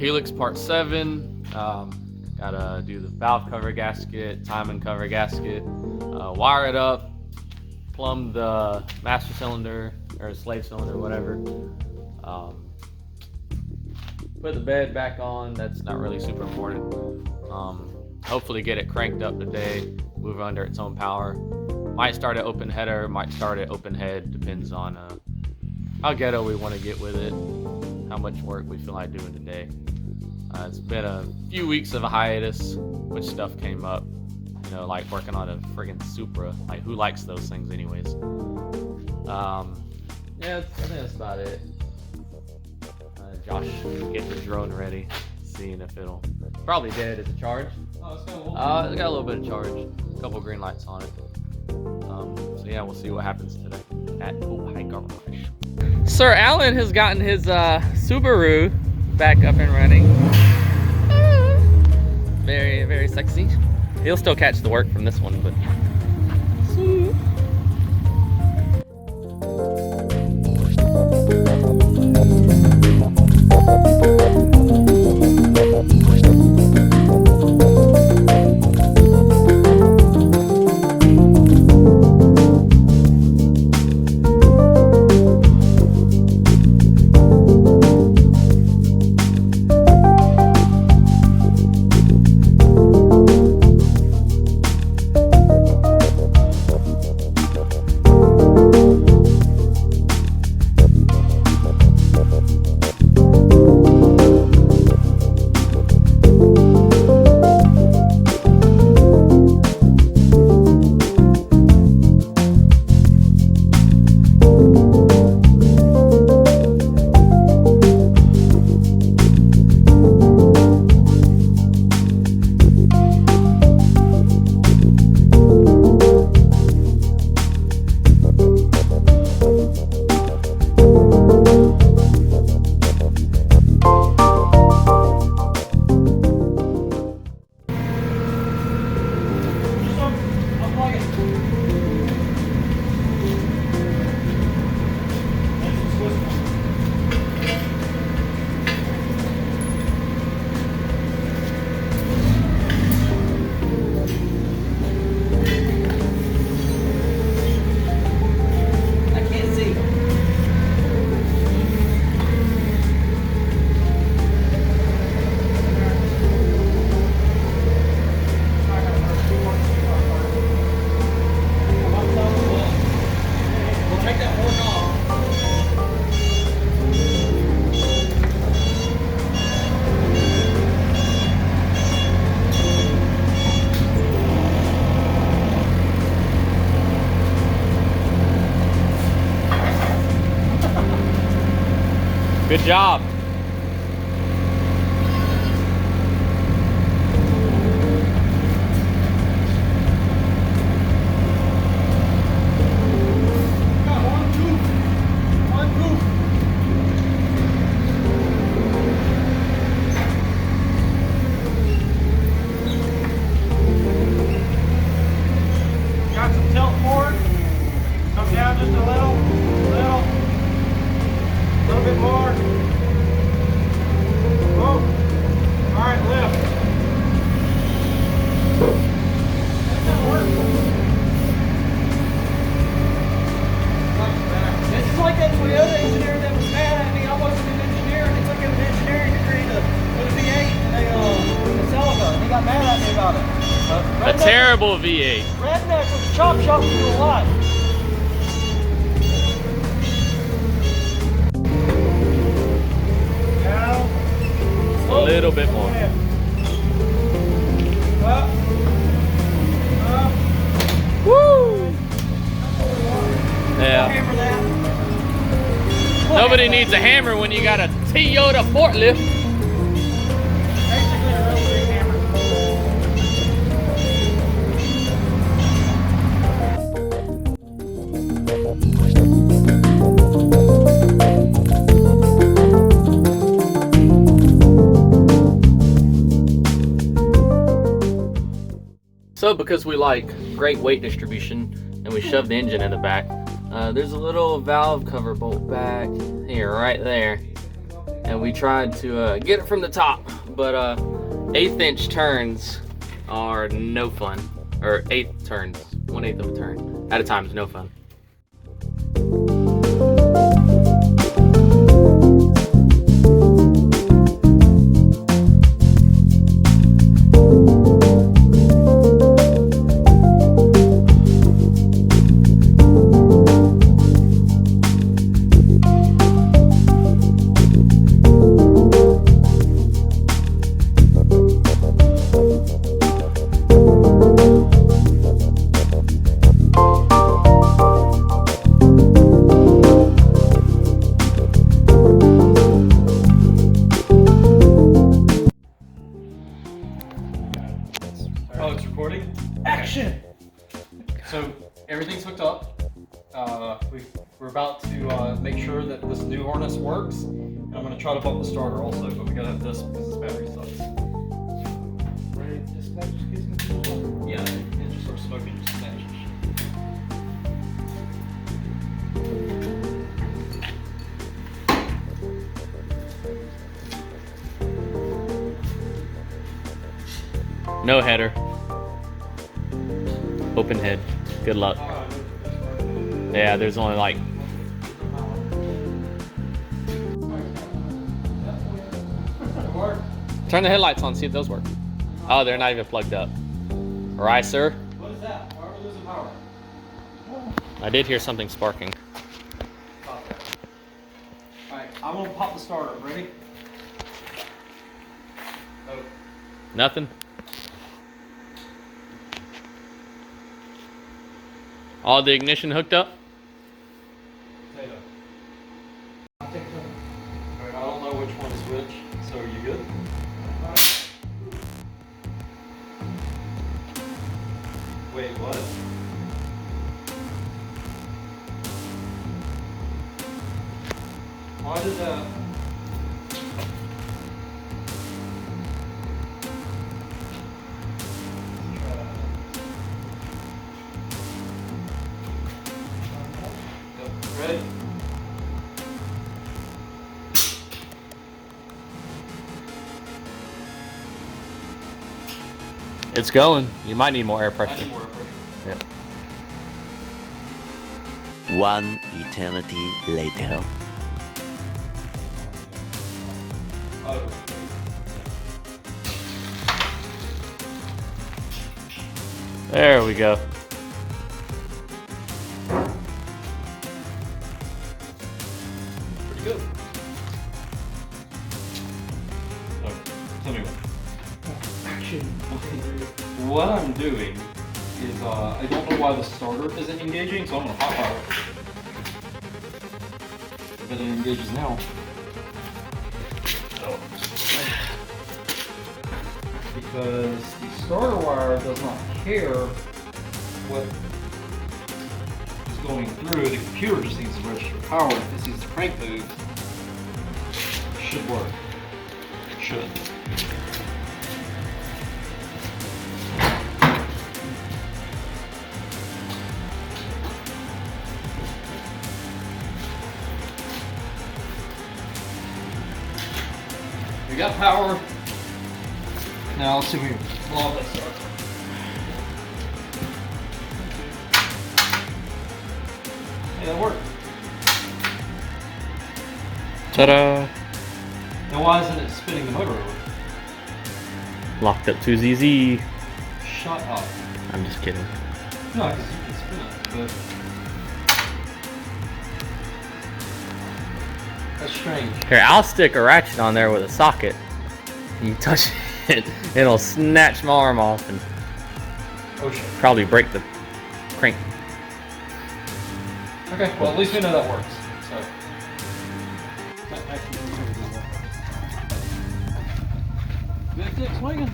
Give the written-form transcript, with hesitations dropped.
Hilux Part 7. Gotta do the valve cover gasket, timing cover gasket, wire it up, plumb the master cylinder or slave cylinder, whatever. Put the bed back on. That's not really super important. Hopefully get it cranked up today, move under its own power. Might start at open header, might start at open head, depends on how ghetto we want to get with it, how much work we feel like doing today. It's been a few weeks of a hiatus when stuff came up, you know, like working on a friggin' Supra. Like, who likes those things anyways? Yeah, I think that's about it. Josh getting the drone ready, seeing if it'll probably dead. Is it charged? Oh, it's got It's got a little bit of charge, a couple green lights on it. So yeah, we'll see what happens today at High Garage. Sir Alan has gotten his Subaru back up and running. Very, very sexy. He'll still catch the work from this one, but. Good job. Got some tilt forward. Come down just a little bit more. Whoa. All right, lift. That's not working. This is like that Toyota engineer that was mad at me. I wasn't an engineer, and he took an engineering degree to put a V8 in a Celica, and he got mad at me about it. A terrible V8. Redneck with the chop shop can do a lot. A little bit more. Woo! Yeah. Nobody needs a hammer when you got a Toyota forklift. Basically a real big hammer. So because we like great weight distribution and we shove the engine in the back, there's a little valve cover bolt back here, right there. and we tried to get it from the top, but 1/8 inch turns are no fun. Or 8 turns, 1/8 of a turn at a time is no fun. Oh, it's recording? Action! So, everything's hooked up. We're about to make sure that this new harness works. And I'm going to try to bump the starter also, but we got to have this because this battery sucks. Ready? Just gives me the yeah, it just starts smoking, just snatches. No header. Open head. Good luck. Yeah, there's only like... Turn the headlights on, see if those work. Oh, they're not even plugged up. Alright, sir. What is that? Why are we losing power? I did hear something sparking. Alright, I'm going to pop the starter. Ready? Oh. Nothing? All the ignition hooked up? Potato. Alright, I don't know which one is which, so are you good? Wait, what? Why did that? Ready? It's going. You might need more air I pressure. need more pressure. Yep. One eternity later. Oh. There we go. Pretty good. Oh, tell me what. Action. What I'm doing is I don't know why the starter isn't engaging, so I'm gonna hot power it. But it engages now. Because the starter wire does not care what is going through. The computer just needs to register power. If it sees the crank move, it should work. It should. We got power. Now let's see if we can blow up that starter. Hey, that worked. Ta-da! Now why isn't it spinning the motor over? Locked up to ZZ. Shut up. I'm just kidding. No, because you can spin it, but... That's strange. Here, I'll stick a ratchet on there with a socket. You touch it, it'll snatch my arm off and Oh shit. probably break the crank. Okay, well at least we know that works. So. Back to swinging.